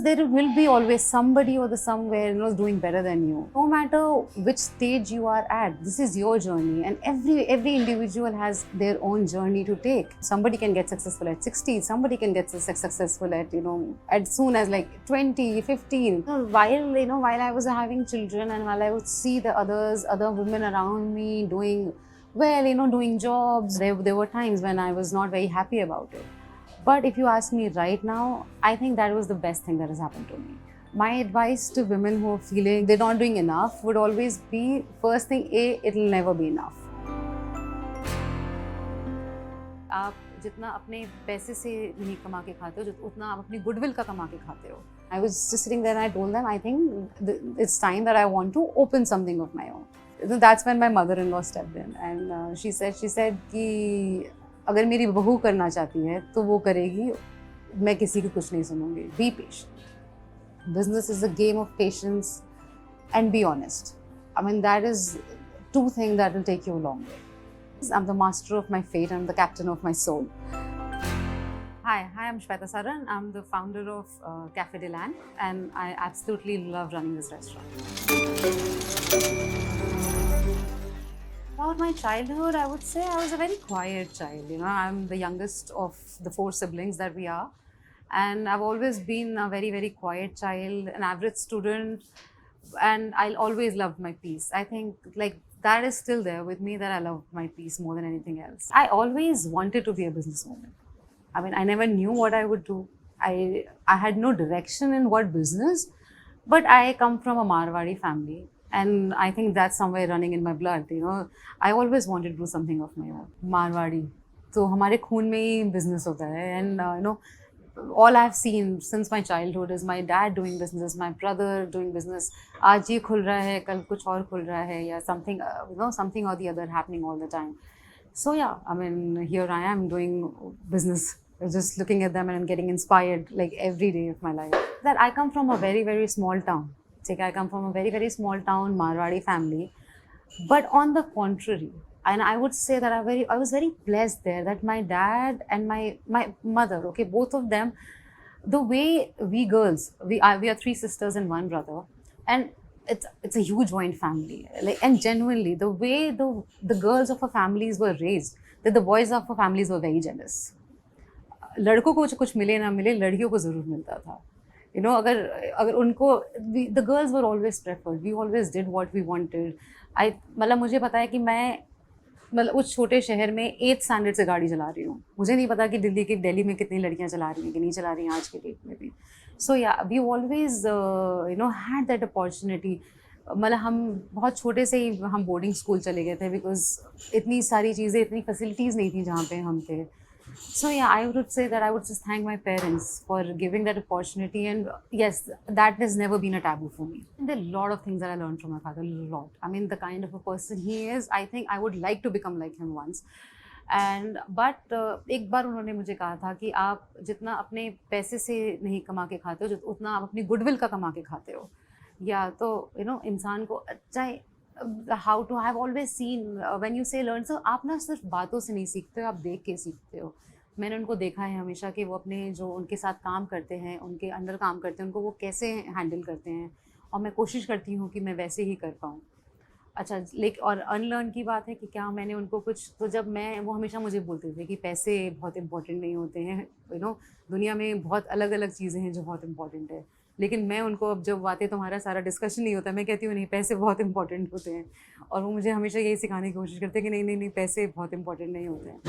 there will be always somebody or the somewhere doing better than you. No matter which stage you are at, this is your journey, and every individual has their own journey to take. Somebody can get successful at 60, somebody can get successful at as soon as like 20, 15. While I was having children, and while I would see the other women around me doing well, doing jobs, there were times when I was not very happy about it. But if you ask me right now, I think that was the best thing that has happened to me. My advice to women who are feeling they're not doing enough would always be, first thing, it'll never be enough. आप जितना अपने पैसे से नहीं कमा के खाते हो, उतना आप अपनी गुडविल का कमा के खाते हो. I was just sitting there and I told them, I think it's time that I want to open something of my own. That's when my mother-in-law stepped in, and she said कि अगर मेरी बहू करना चाहती है तो वो करेगी, मैं किसी की कुछ नहीं सुनूंगी. Be patient. Business is a game of patience and be honest. I mean, that is two things that will take you a long way. I'm the master of my fate. I'm the captain of my soul. Hi, I'm Shweta Saran. I'm the founder of Cafe de Land, and I absolutely love running this restaurant. About my childhood, I would say I was a very quiet child. I'm the youngest of the 4 siblings that we are. And I've always been a very, very quiet child, an average student. And I'll always love my peace. I think that is still there with me, that I love my peace more than anything else. I always wanted to be a businesswoman. I mean, I never knew what I would do. I had no direction in what business, but I come from a Marwadi family. And I think that's somewhere running in my blood. I always wanted to do something of my own. Marwadi. So हमारे खून में ही business होता है. And all I've seen since my childhood is my dad doing business, my brother doing business. आज ये खुल रहा है, कल कुछ और खुल रहा है, या something something or the other happening all the time. So yeah, I mean, here I am doing business, just looking at them and getting inspired like every day of my life. That I come from a very, very small town. I come from a very, very small town Marwadi family. But on the contrary, and I would say that I was very blessed there, that my dad and my mother, okay, both of them, the way we girls, we are 3 sisters and 1 brother, and it's a huge joint family. And genuinely, the way the girls of our families were raised, that the boys of our families were very jealous. लड़कों को कुछ मिले ना मिले, लड़कियों को ज़रूर मिलता था. अगर उनको, the girls were always preferred. We always did what we wanted. मतलब मुझे पता है कि मैं उस छोटे शहर में 8th स्टैंडर्ड से गाड़ी चला रही हूँ. मुझे नहीं पता कि दिल्ली में कितनी लड़कियाँ चला रही हैं कि नहीं चला रही हैं आज के डेट में भी. So yeah, we always had that opportunity. मतलब हम बहुत छोटे से ही हम बोर्डिंग स्कूल चले गए थे, बिकॉज इतनी सारी चीज़ें, इतनी फैसिलिटीज़ नहीं थी जहाँ पे हम थे. So yeah, I would say that I would just thank my parents for giving that opportunity, and yes, that has never been a taboo for me. And there are a lot of things that I learned from my father, a lot. I mean, the kind of a person he is, I think I would like to become like him once. And but एक बार उन्होंने मुझे कहा था कि आप जितना अपने पैसे से नहीं कमा के खाते हो, उतना आप अपनी गुडविल का कमा के खाते हो. या तो इंसान को चाहे how to, I have always seen when you say learn, so आप ना सिर्फ बातों से नहीं सीखते हो, आप देख के सीखते हो. मैंने उनको देखा है हमेशा कि वो अपने जो उनके साथ काम करते हैं, उनके अंडर काम करते हैं, उनको वो कैसे हैंडल करते हैं, और मैं कोशिश करती हूँ कि मैं वैसे ही कर पाऊँ. अच्छा, लेकिन और अनलर्न की बात है कि क्या मैंने उनको कुछ, तो जब वो हमेशा मुझे बोलते थे कि पैसे बहुत इंपॉर्टेंट नहीं होते हैं, दुनिया में बहुत अलग अलग चीज़ें हैं जो बहुत इंपॉर्टेंट है. लेकिन मैं उनको, अब जब बातें तुम्हारा सारा डिस्कशन नहीं होता, मैं कहती हूँ नहीं, पैसे बहुत इंपॉर्टेंट होते हैं. और वो मुझे हमेशा यही सिखाने की कोशिश करते हैं कि नहीं, पैसे बहुत इंपॉर्टेंट नहीं होते हैं.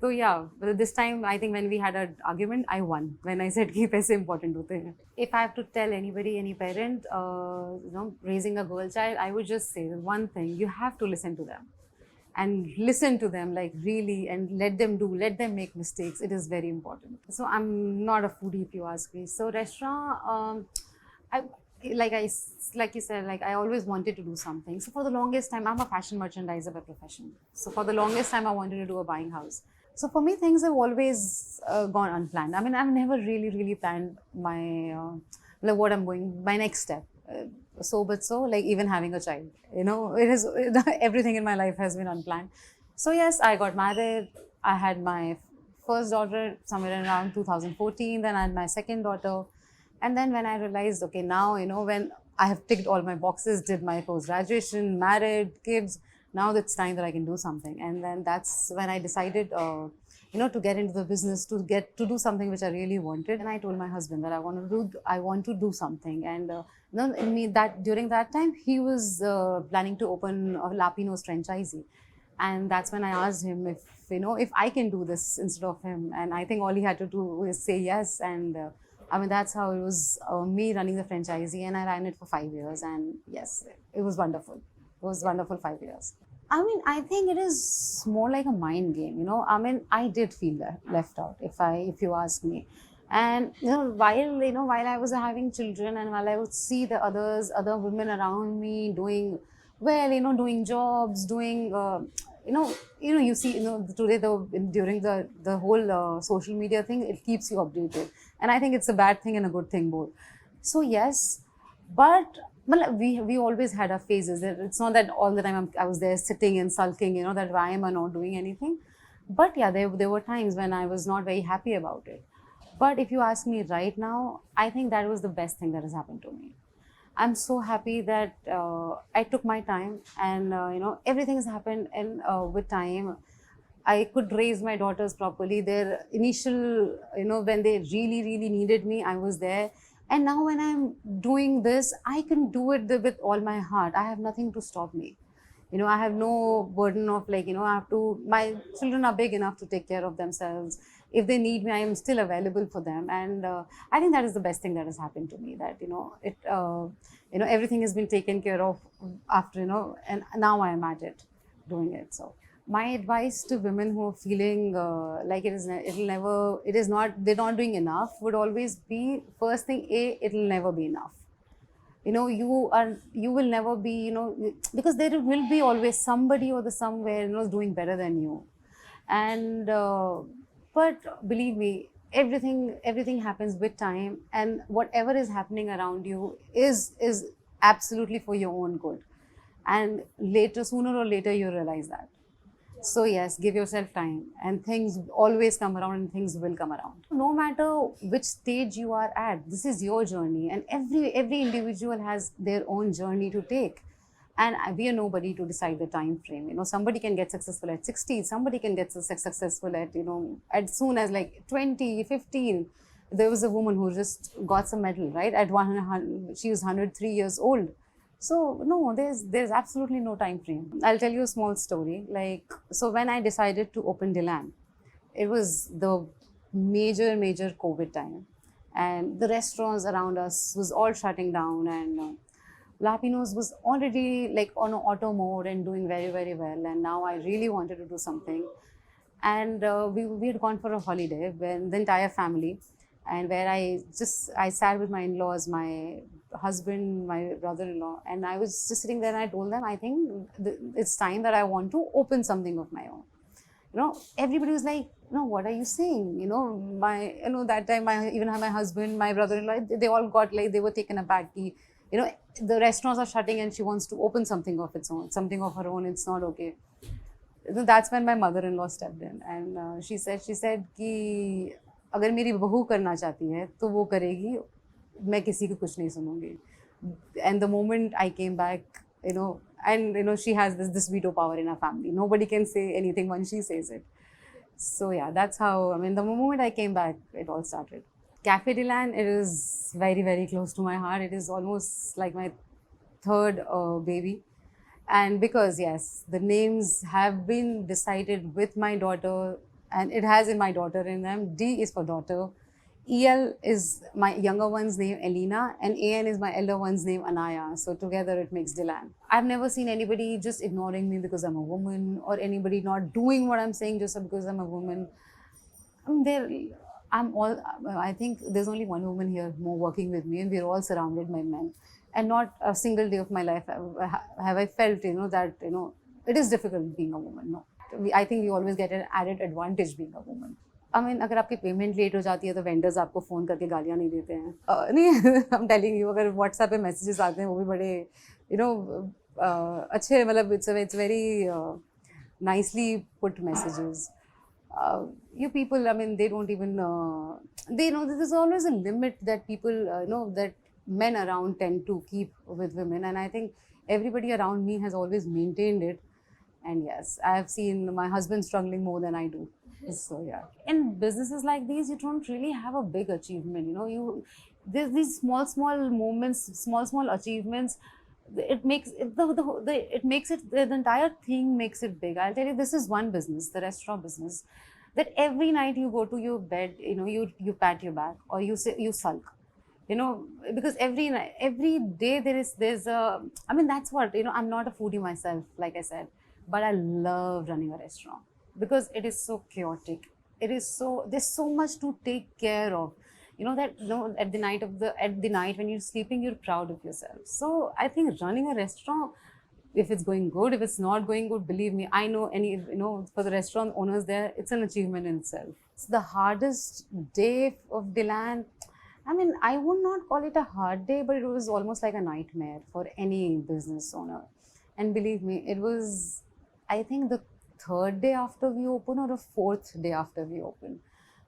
तो या this time I think when we had a argument, I won when I said कि पैसे इंपॉर्टेंट होते हैं. If I have to tell anybody, any parent raising a girl child, I would just say one thing: you have to listen to them. And listen to them, like, really, and let them make mistakes. It is very important. So I'm not a foodie, if you ask me. So restaurant, like you said, like, I always wanted to do something. So for the longest time, I'm a fashion merchandiser by profession. So for the longest time, I wanted to do a buying house. So for me, things have always gone unplanned. I mean, I've never really planned my like what I'm going, my next step. So like even having a child, it is everything in my life has been unplanned. So yes, I got married. I had my first daughter somewhere around 2014. Then I had my second daughter, And then when I realized, okay, now, when I have ticked all my boxes, did my post graduation, married, kids, now it's time that I can do something. And then that's when I decided, to get into the business, to do something which I really wanted. And I told my husband that I want to do something. And that during that time, he was planning to open a Lapinos franchisee. And that's when I asked him if I can do this instead of him. And I think all he had to do was say yes. And that's how it was, me running the franchisee, and I ran it for 5 years. And yes, it was wonderful. It was wonderful 5 years. I think it is more like a mind game, I did feel left out, if you ask me. And while I was having children, and while I would see the other women around me doing well, doing jobs, doing you see, today during the whole social media thing, it keeps you updated, and I think it's a bad thing and a good thing both. So yes, but we always had our phases. It's not that all the time I was there sitting and sulking, that why am I not doing anything. But yeah, there were times when I was not very happy about it. But if you ask me right now, I think that was the best thing that has happened to me. I'm so happy that I took my time, and everything has happened in with time. I could raise my daughters properly. Their initial, when they really, really needed me, I was there. And now when I'm doing this, I can do it with all my heart. I have nothing to stop me. I have no burden of my children are big enough to take care of themselves. If they need me, I am still available for them. And I think that is the best thing that has happened to me, that, everything has been taken care of after, and now I am at it, doing it. So my advice to women who are feeling like they're not doing enough would always be, first thing, it'll never be enough. You will never be, because there will be always somebody or the somewhere, doing better than you. And but believe me, everything happens with time, and whatever is happening around you is absolutely for your own good. And sooner or later, you realize that. So yes, give yourself time, and things always come around, and things will come around. No matter which stage you are at, this is your journey, and every individual has their own journey to take. And we are nobody to decide the time frame. Somebody can get successful at 60, somebody can get successful at, as soon as like 20, 15. There was a woman who just got some medal, right? At 100, she was 103 years old. So no, there's absolutely no time frame. I'll tell you a small story. So when I decided to open Dilan, it was the major COVID time, and the restaurants around us was all shutting down, and Lapinos was already like on auto mode and doing very, very well. And now I really wanted to do something. And we had gone for a holiday when the entire family, and where I sat with my in-laws, my husband, my brother-in-law, and I was just sitting there, and I told them, I think it's time that I want to open something of my own. Everybody was like, no, what are you saying? That time, even my husband, my brother-in-law, they all got like, they were taken aback. The restaurants are shutting and she wants to open something of its own, something of her own. It's not okay. That's when my mother-in-law stepped in, and she said कि अगर मेरी बहू करना चाहती है तो वो करेगी, मैं किसी की कुछ नहीं सुनूंगी. And the moment I came back, and she has this veto power in her family. Nobody can say anything when she says it. So yeah, that's how, the moment I came back, it all started. Cafe Dilan, it is very, very close to my heart. It is almost like my third baby. And because, yes, the names have been decided with my daughter, and it has in my daughter in them. D is for daughter. EL is my younger one's name, Elena, and AN is my elder one's name, Anaya. So together it makes Dilan. I've never seen anybody just ignoring me because I'm a woman, or anybody not doing what I'm saying just because I'm a woman. I think there's only one woman here more working with me, and we're all surrounded by men. And not a single day of my life have I felt, that, it is difficult being a woman. No. I think we always get an added advantage being a woman. अगर आपकी payment late हो जाती है तो vendors आपको phone करके गालियाँ नहीं देते हैं. नहीं, I'm telling you, अगर व्हाट्सएप पे मैसेजेस आते हैं वो भी बड़े अच्छे, मतलब it's very nicely put messages. you people, I mean, they don't even, they know that there's always a limit that people, that men around tend to keep with women. And I think everybody around me has always maintained it. And yes, I have seen my husband struggling more than I do. So yeah, in businesses like these, you don't really have a big achievement. There's these small moments, small achievements. It makes it it makes it the entire thing makes it big. I'll tell you, this is one business, the restaurant business, that every night you go to your bed, you pat your back, or you sulk, because every night, every day there's a, I mean, that's what, I'm not a foodie myself, like I said, but I love running a restaurant because it is so chaotic. There's so much to take care of, that, at the night when you're sleeping, you're proud of yourself. So I think running a restaurant, if it's going good, if it's not going good, believe me, I know, for the restaurant owners there, it's an achievement in itself. It's the hardest day of Delan. I mean, I would not call it a hard day, but it was almost like a nightmare for any business owner. And believe me, it was, I think, the third day after we opened, or the fourth day after we opened.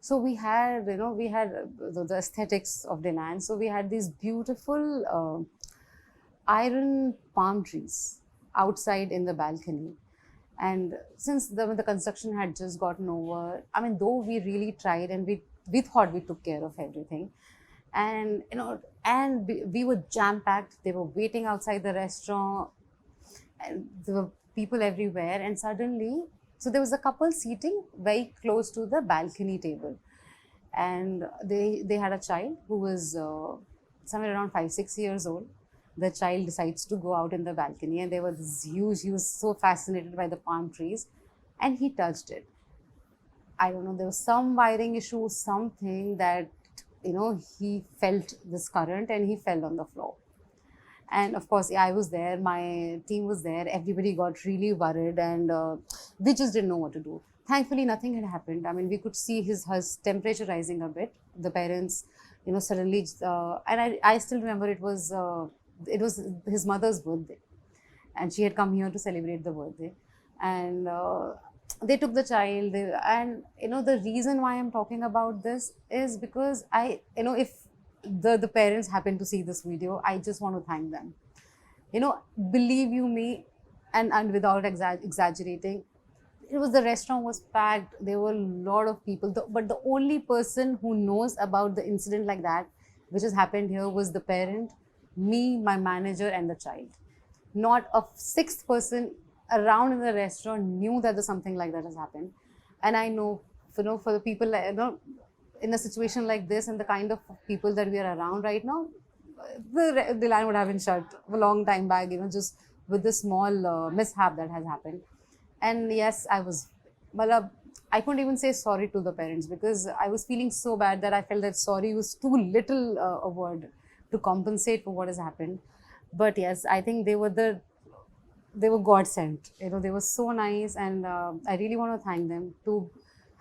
So we had the aesthetics of Delan. So we had these beautiful iron palm trees outside in the balcony. And since the construction had just gotten over, I mean, though we really tried, and we thought we took care of everything, and we were jam packed. They were waiting outside the restaurant, and there were people everywhere. And suddenly, so there was a couple seating very close to the balcony table, and they had a child who was somewhere around 5-6 years old. The child decides to go out in the balcony, and there was this huge, he was so fascinated by the palm trees, and he touched it. I don't know, there was some wiring issue, something that, he felt this current and he fell on the floor. And of course, yeah, I was there, my team was there, everybody got really worried, and we just didn't know what to do. Thankfully, nothing had happened. I mean, we could see his temperature rising a bit. The parents, suddenly, and I still remember it was his mother's birthday, and she had come here to celebrate the birthday. And they took the child, and the reason why I'm talking about this is because if the parents happen to see this video, I just want to thank them. Believe you me, and without exaggerating, the restaurant was packed. There were a lot of people, but the only person who knows about the incident like that, which has happened here, was the parent, me, my manager, and the child. Not a sixth person around in the restaurant knew that something like that has happened. And I know, for the people, in a situation like this, and the kind of people that we are around right now, the line would have been shut a long time back, just with this small mishap that has happened. And yes, I couldn't even say sorry to the parents, because I was feeling so bad that I felt that sorry was too little a word to compensate for what has happened. But yes, I think they were God sent. They were so nice, and I really want to thank them to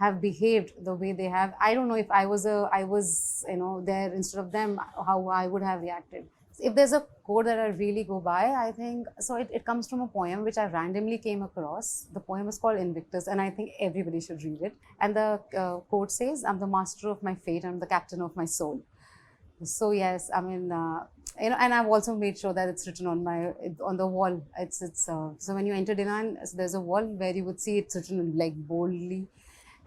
have behaved the way they have. I don't know if I was there instead of them, how I would have reacted. If there's a quote that I really go by, I think so. It comes from a poem which I randomly came across. The poem is called Invictus, and I think everybody should read it. And the quote says, "I'm the master of my fate. I'm the captain of my soul." So yes, I mean, and I've also made sure that it's written on the wall. So when you enter Delan, there's a wall where you would see it's written like boldly,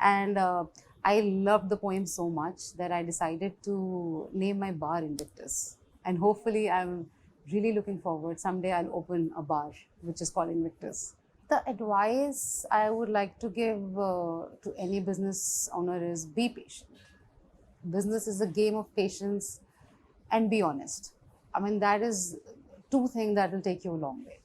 and I loved the poem so much that I decided to name my bar Invictus. And hopefully, I'm really looking forward. Someday I'll open a bar which is called Invictus. The advice I would like to give to any business owner is be patient. Business is a game of patience, and be honest. I mean, that is two things that will take you a long way.